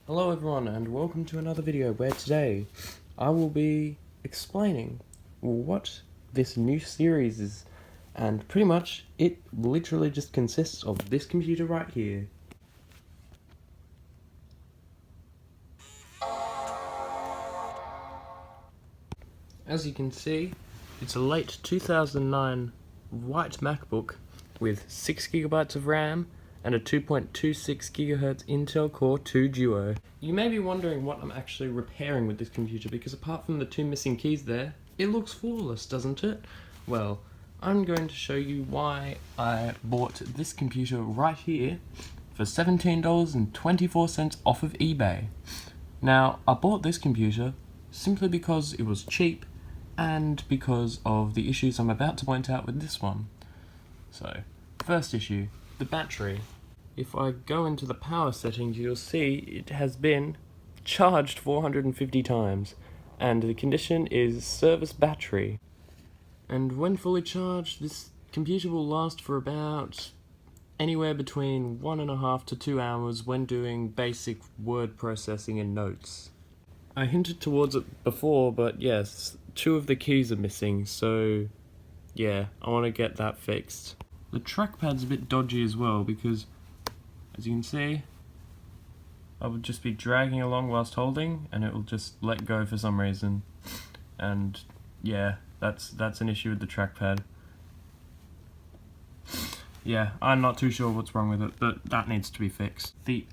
Hello everyone and welcome to another video where today I will be explaining what this new series is, and pretty much it literally just consists of this computer right here. As you can see, it's a late 2009 white MacBook with 6GB of RAM and a 2.26 GHz Intel Core 2 Duo. You may be wondering what I'm actually repairing with this computer, because apart from the two missing keys there, it looks flawless, doesn't it? Well, I'm going to show you why I bought this computer right here for $17.24 off of eBay. Now, I bought this computer simply because it was cheap and because of the issues I'm about to point out with this one. So, first issue, the battery. If I go into the power settings, you'll see it has been charged 450 times, and the condition is service battery. And when fully charged, this computer will last for about anywhere between 1.5 to 2 hours when doing basic word processing and notes. I hinted towards it before, but yes, 2 of the keys are missing, so yeah, I want to get that fixed. The trackpad's a bit dodgy as well, because as you can see, I would just be dragging along whilst holding, and it will just let go for some reason. And yeah, that's an issue with the trackpad. Yeah, I'm not too sure what's wrong with it, but that needs to be fixed. The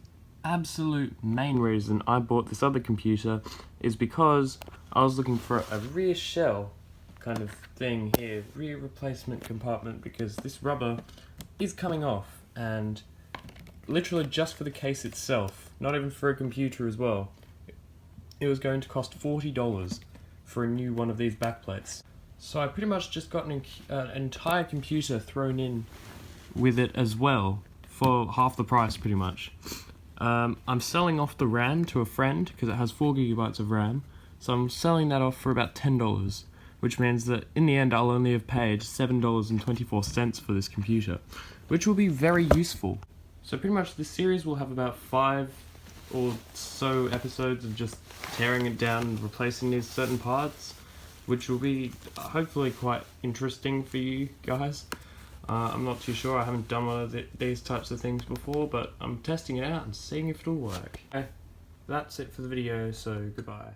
absolute main reason I bought this other computer is because I was looking for a rear shell kind of thing here, rear replacement compartment, because this rubber is coming off, and literally just for the case itself, not even for a computer as well, it was going to cost $40 for a new one of these backplates. So I pretty much just got an entire computer thrown in with it as well for half the price pretty much. I'm selling off the RAM to a friend because it has 4GB of RAM, so I'm selling that off for about $10, which means that in the end I'll only have paid $7.24 for this computer, which will be very useful. So pretty much this series will have about 5 or so episodes of just tearing it down and replacing these certain parts, which will be hopefully quite interesting for you guys. I'm not too sure, I haven't done one of these types of things before, but I'm testing it out and seeing if it'll work. Okay, that's it for the video, so goodbye.